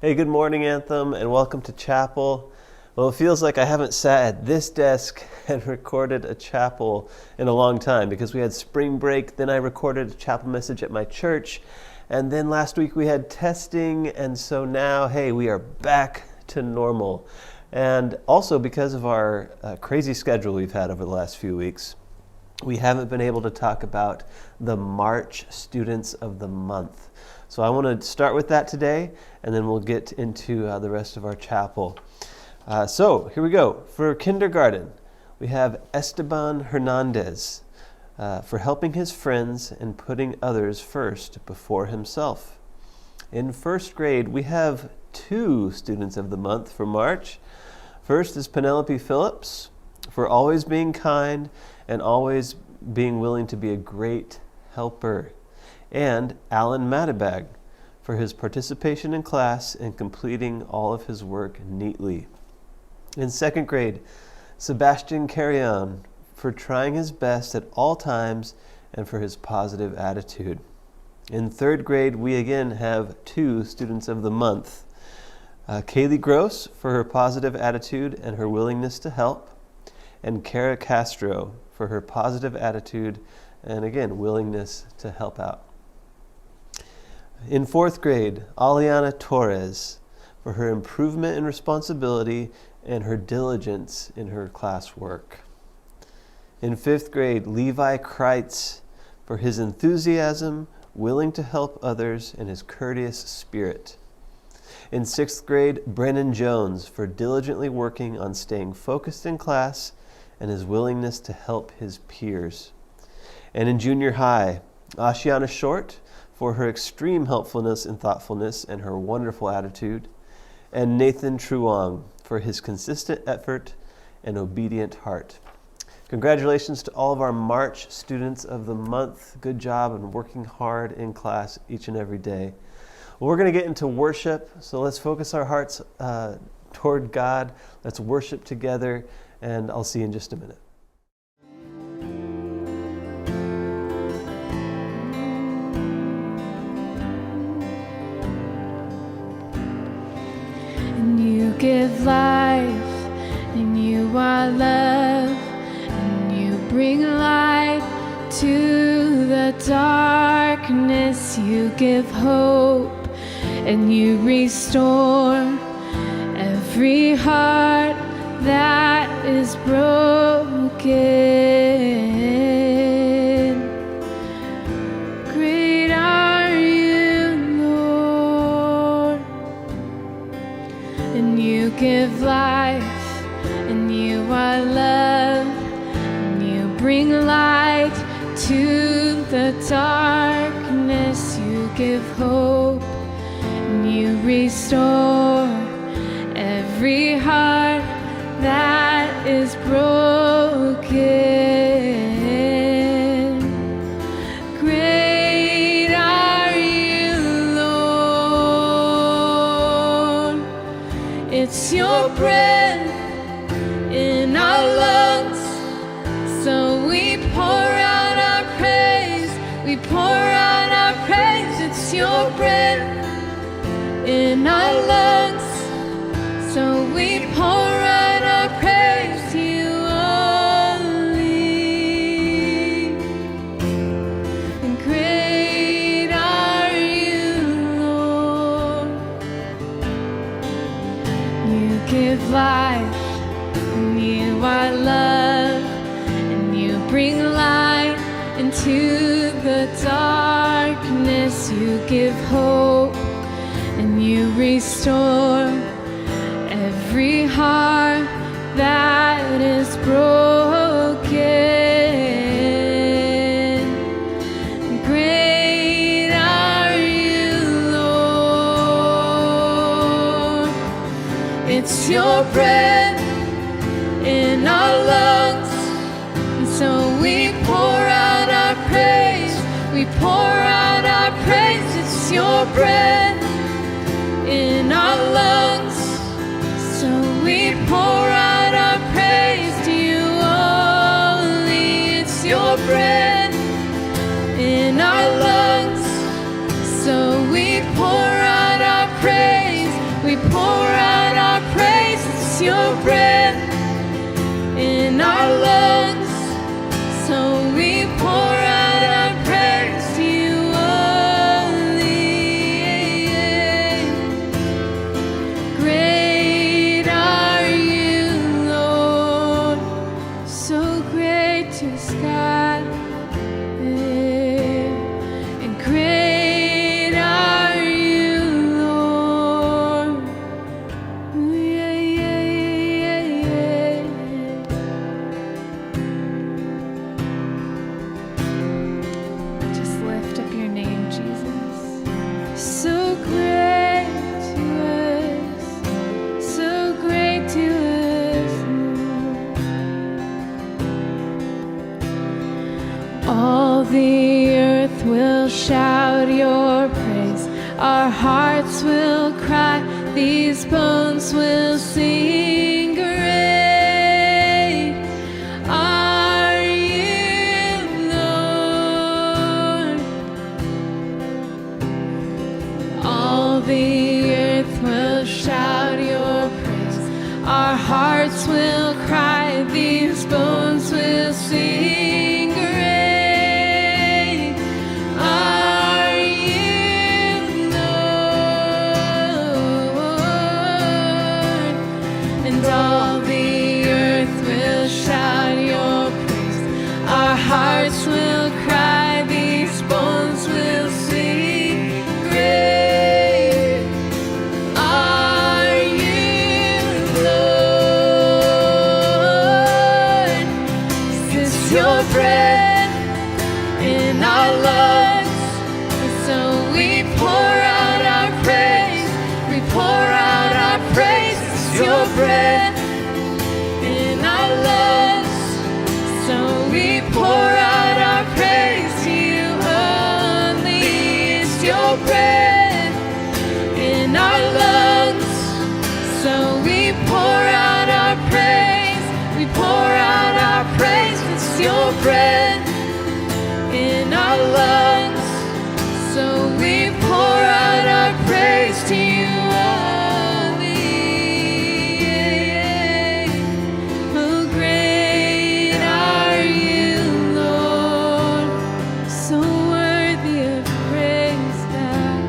Hey, good morning, Anthem, and welcome to chapel. Well, it feels like I haven't sat at this desk and recorded a chapel in a long time because we had spring break, then I recorded a chapel message at my church, and then last week we had testing, and so now, hey, we are back to normal. And also because of our crazy schedule we've had over the last few weeks, we haven't been able to talk about the March Students of the Month. So I want to start with that today, and then we'll get into the rest of our chapel. So here we go. For kindergarten, we have Esteban Hernandez for helping his friends and putting others first before himself. In first grade, we have 2 Students of the Month for March. First is Penelope Phillips for always being kind and always being willing to be a great helper. And Alan Mattebag for his participation in class and completing all of his work neatly. In second grade, Sebastian Carrion for trying his best at all times and for his positive attitude. In third grade, we again have 2 Students of the Month. Kaylee Gross for her positive attitude and her willingness to help, and Kara Castro for her positive attitude and again, willingness to help out. In fourth grade, Aliana Torres for her improvement in responsibility and her diligence in her classwork. In fifth grade, Levi Kreitz for his enthusiasm, willing to help others, and his courteous spirit. In sixth grade, Brennan Jones for diligently working on staying focused in class and his willingness to help his peers. And in junior high, Ashiana Short for her extreme helpfulness and thoughtfulness and her wonderful attitude, and Nathan Truong for his consistent effort and obedient heart. Congratulations to all of our March Students of the Month. Good job and working hard in class each and every day. Well, we're going to get into worship, so let's focus our hearts toward God. Let's worship together, and I'll see you in just a minute. Give life, and you are love, and you bring light to the darkness. You give hope, and you restore every heart that is broken. Great are you, Lord, and you give life, and you are love, and you bring light to the darkness. You give hope, and you restore every heart that is broken. Great are you, Lord. It's your breath in our lungs, so we pour out our praise. We pour out our praise. It's your breath in our lungs, so we pour out our praise to you only. And great are you, Lord. You give life, and you are love, and you bring light into the darkness. You give hope, and you restore every heart that is broken. Great are you, Lord. It's your breath in our lungs, and so we pour out our praise. We pour out our praise. It's your breath in our lungs, so we pour out our praise to you only. It's your breath in our lungs, so we pour out our praise. it's your breath in our lungs, so we pour out our praise to you only. Great are you, Lord, so great to us, God. And great are you, Lord. Just lift up your name, Jesus. So great to us, so great to us, Lord. All the earth will shout your praise. Our hearts will cry. These bones will sing. Great are you, Lord. All the earth will shout your praise. Our hearts will cry. These bones will sing. Great are you, Lord. And all the earth will shout your praise. Our hearts will cry. These bones will sing. Great are you, Lord. This is your breath in our lungs, and so we pour out our praise. We pour out our praise. It's your breath in our lungs, so we pour out our praise to you only. It's your breath in our lungs, so we pour out our praise. We pour out our praise. It's your breath in our lungs, so we pour out our praise to you only. Oh, great are you, Lord, so worthy of praise, God.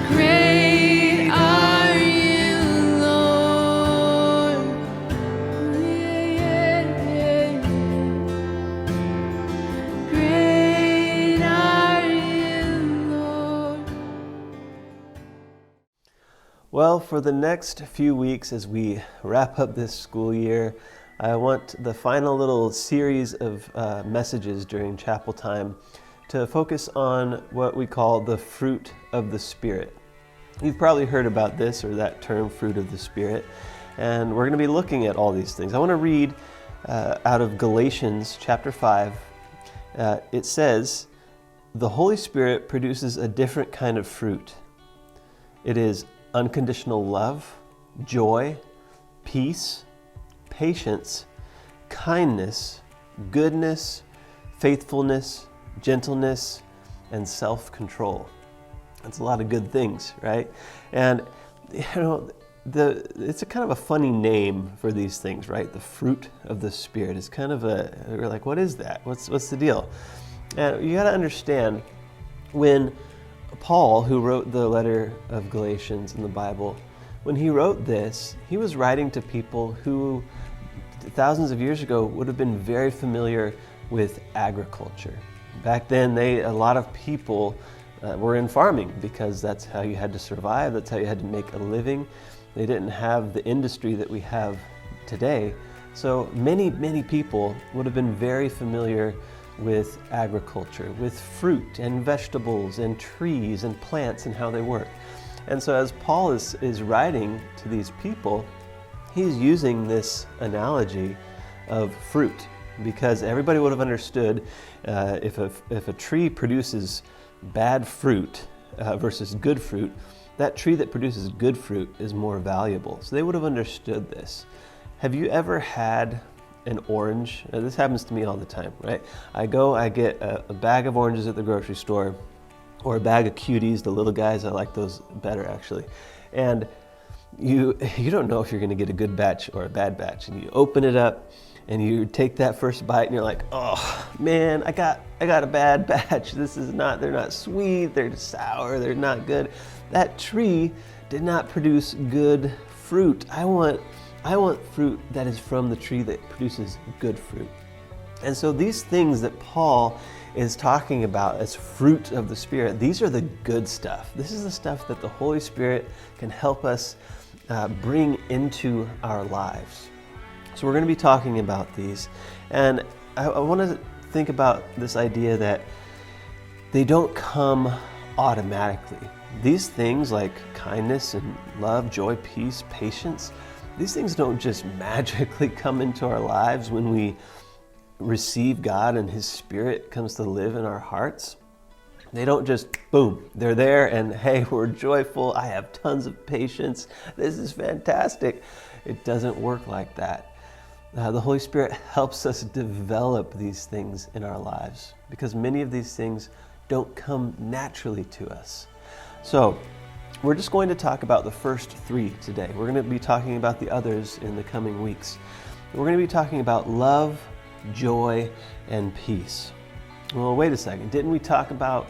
Great are you, Lord. Great are you, Lord. Well, for the next few weeks as we wrap up this school year, I want the final little series of messages during chapel time to focus on what we call the fruit of the Spirit. You've probably heard about this or that term, fruit of the Spirit, and we're going to be looking at all these things. I want to read out of Galatians chapter 5. It says, "The Holy Spirit produces a different kind of fruit. It is unconditional love, joy, peace, patience, kindness, goodness, faithfulness, gentleness, and self-control." That's a lot of good things, right? And it's a kind of a funny name for these things, right? The fruit of the Spirit is kind of we're like, what is that? What's the deal? And you got to understand, when Paul, who wrote the letter of Galatians in the Bible, when he wrote this, he was writing to people who thousands of years ago would have been very familiar with agriculture. Back then, a lot of people were in farming because that's how you had to survive, that's how you had to make a living. They didn't have the industry that we have today. So many people would have been very familiar with agriculture, with fruit and vegetables and trees and plants and how they work. And so as Paul is writing to these people, he's using this analogy of fruit, because everybody would have understood if a tree produces bad fruit versus good fruit, that tree that produces good fruit is more valuable. So they would have understood this. Have you ever had an orange? This happens to me all the time, right? I get a bag of oranges at the grocery store, or a bag of cuties, the little guys. I like those better, actually. And you don't know if you're going to get a good batch or a bad batch, and you open it up and you take that first bite and you're like, oh man, I got a bad batch. They're not sweet, they're sour, they're not good. That tree did not produce good fruit. I want fruit that is from the tree that produces good fruit. And so these things that Paul is talking about as fruit of the Spirit, these are the good stuff. This is the stuff that the Holy Spirit can help us bring into our lives. So we're going to be talking about these. And I want to think about this idea that they don't come automatically. These things like kindness and love, joy, peace, patience, these things don't just magically come into our lives when we receive God and His Spirit comes to live in our hearts. They don't just, boom, they're there and hey, we're joyful, I have tons of patience, this is fantastic. It doesn't work like that. The Holy Spirit helps us develop these things in our lives because many of these things don't come naturally to us. So we're just going to talk about the first three today. We're going to be talking about the others in the coming weeks. We're going to be talking about love, joy, and peace. Well, wait a second. Didn't we talk about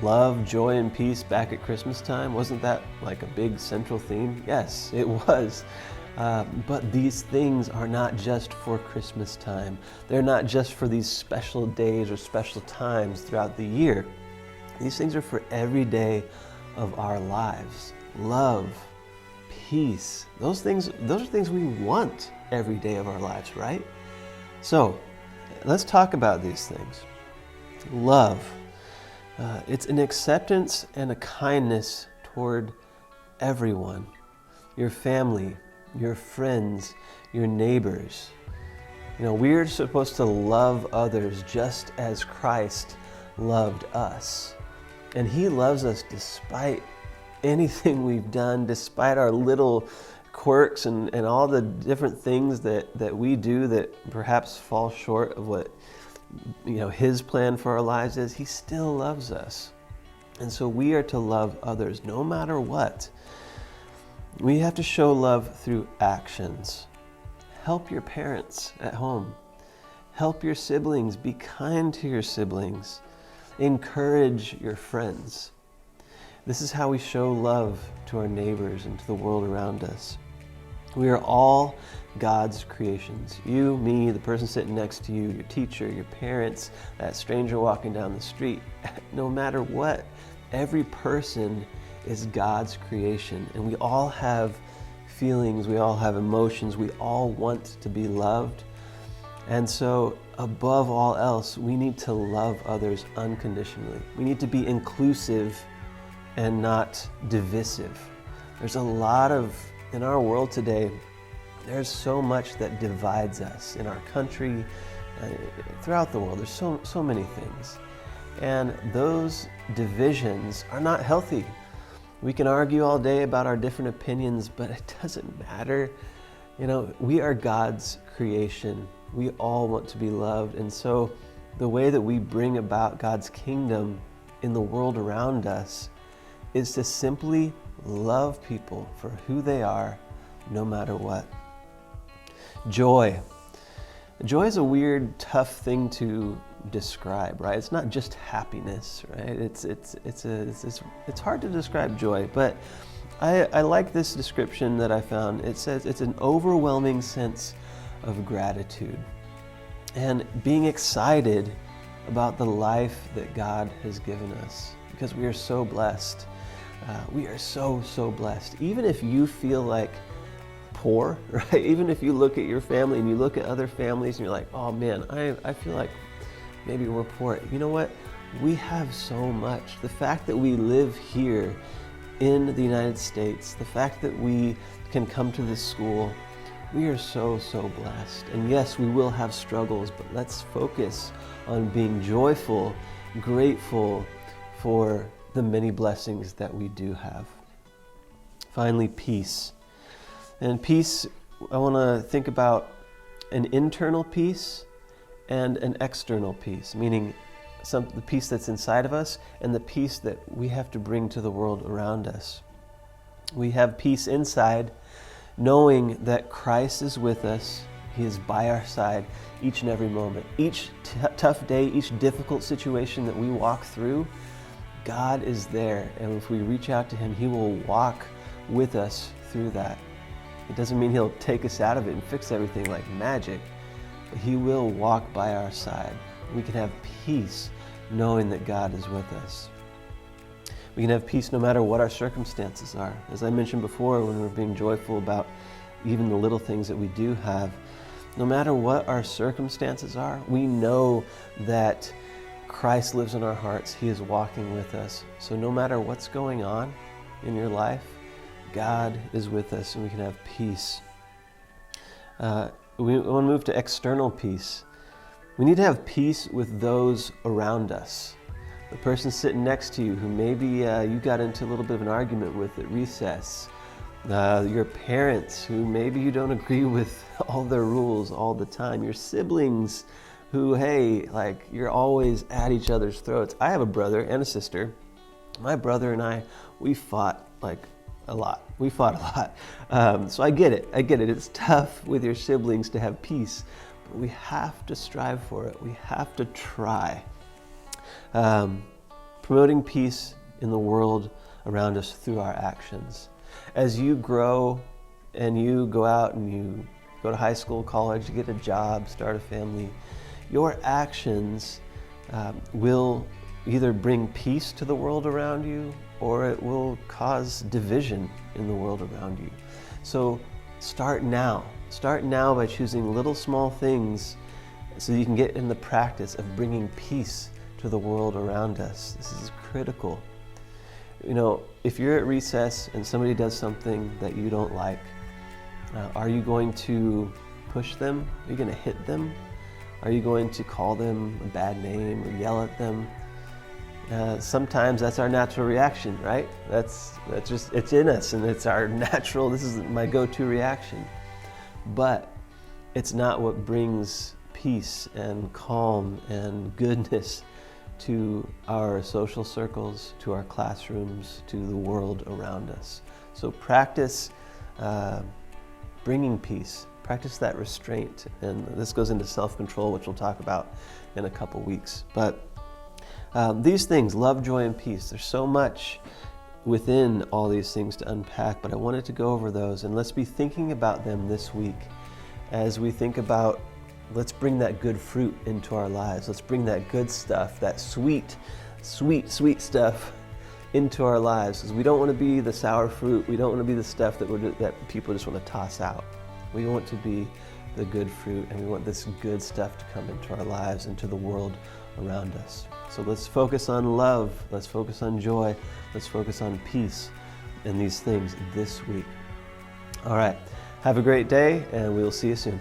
love, joy, and peace back at Christmas time? Wasn't that like a big central theme? Yes, it was. But these things are not just for Christmas time. They're not just for these special days or special times throughout the year. These things are for every day of our lives. Love, peace, those are things we want every day of our lives, right? So let's talk about these things. Love. It's an acceptance and a kindness toward everyone. Your family, your friends, your neighbors. We're supposed to love others just as Christ loved us. And He loves us despite anything we've done, despite our little quirks and all the different things that we do that perhaps fall short of what His plan for our lives is. He still loves us. And so we are to love others no matter what. We have to show love through actions. Help your parents at home. Help your siblings. Be kind to your siblings. Encourage your friends. This is how we show love to our neighbors and to the world around us. We are all God's creations. You, me, the person sitting next to you, your teacher, your parents, that stranger walking down the street. No matter what, every person is God's creation. And we all have feelings, we all have emotions, we all want to be loved. And so, above all else, we need to love others unconditionally. We need to be inclusive and not divisive. There's a lot in our world today, there's so much that divides us in our country, throughout the world. There's so many things. And those divisions are not healthy. We can argue all day about our different opinions, but it doesn't matter. We are God's creation. We all want to be loved. And so the way that we bring about God's kingdom in the world around us is to simply love people for who they are, no matter what. Joy. Joy is a weird, tough thing to describe, right? It's not just happiness, right? It's hard to describe joy, but I like this description that I found. It says it's an overwhelming sense of gratitude and being excited about the life that God has given us, because we are so blessed. We are so blessed. Even if you feel like poor, right? Even if you look at your family and you look at other families and you're like, oh man, I feel like maybe we're poor. You know what? We have so much. The fact that we live here in the United States, the fact that we can come to this school, we are so blessed. And yes, we will have struggles, but let's focus on being joyful, grateful for the many blessings that we do have. Finally, peace. And peace, I want to think about an internal peace and an external peace, meaning the peace that's inside of us and the peace that we have to bring to the world around us. We have peace inside knowing that Christ is with us. He is by our side each and every moment. Each tough day, each difficult situation that we walk through, God is there. And if we reach out to him, he will walk with us through that. It doesn't mean he'll take us out of it and fix everything like magic, but he will walk by our side. We can have peace knowing that God is with us. We can have peace no matter what our circumstances are. As I mentioned before, when we're being joyful about even the little things that we do have, no matter what our circumstances are, we know that Christ lives in our hearts. He is walking with us. So no matter what's going on in your life, God is with us and we can have peace. We want to move to external peace. We need to have peace with those around us. The person sitting next to you who maybe you got into a little bit of an argument with at recess. Your parents who maybe you don't agree with all their rules all the time. Your siblings who, hey, like you're always at each other's throats. I have a brother and a sister. My brother and I, we fought like a lot. We fought a lot. So I get it. It's tough with your siblings to have peace, but we have to strive for it. We have to try. Promoting peace in the world around us through our actions. As you grow and you go out and you go to high school, college, you get a job, start a family, your actions will either bring peace to the world around you or it will cause division in the world around you. So start now. Start now by choosing little small things so you can get in the practice of bringing peace to the world around us. This is critical. You know, if you're at recess and somebody does something that you don't like, are you going to push them? Are you going to hit them? Are you going to call them a bad name or yell at them? Sometimes that's our natural reaction, right? That's just, it's in us and it's our natural, this is my go-to reaction. But it's not what brings peace and calm and goodness to our social circles, to our classrooms, to the world around us. So practice bringing peace, practice that restraint. And this goes into self-control, which we'll talk about in a couple weeks. But these things, love, joy, and peace, there's so much within all these things to unpack, but I wanted to go over those and let's be thinking about them this week as we think about, let's bring that good fruit into our lives. Let's bring that good stuff, that sweet, sweet, sweet stuff into our lives. Because we don't want to be the sour fruit. We don't want to be the stuff that people just want to toss out. We want to be the good fruit, and we want this good stuff to come into our lives, into the world around us. So let's focus on love. Let's focus on joy. Let's focus on peace in these things this week. All right. Have a great day, and we'll see you soon.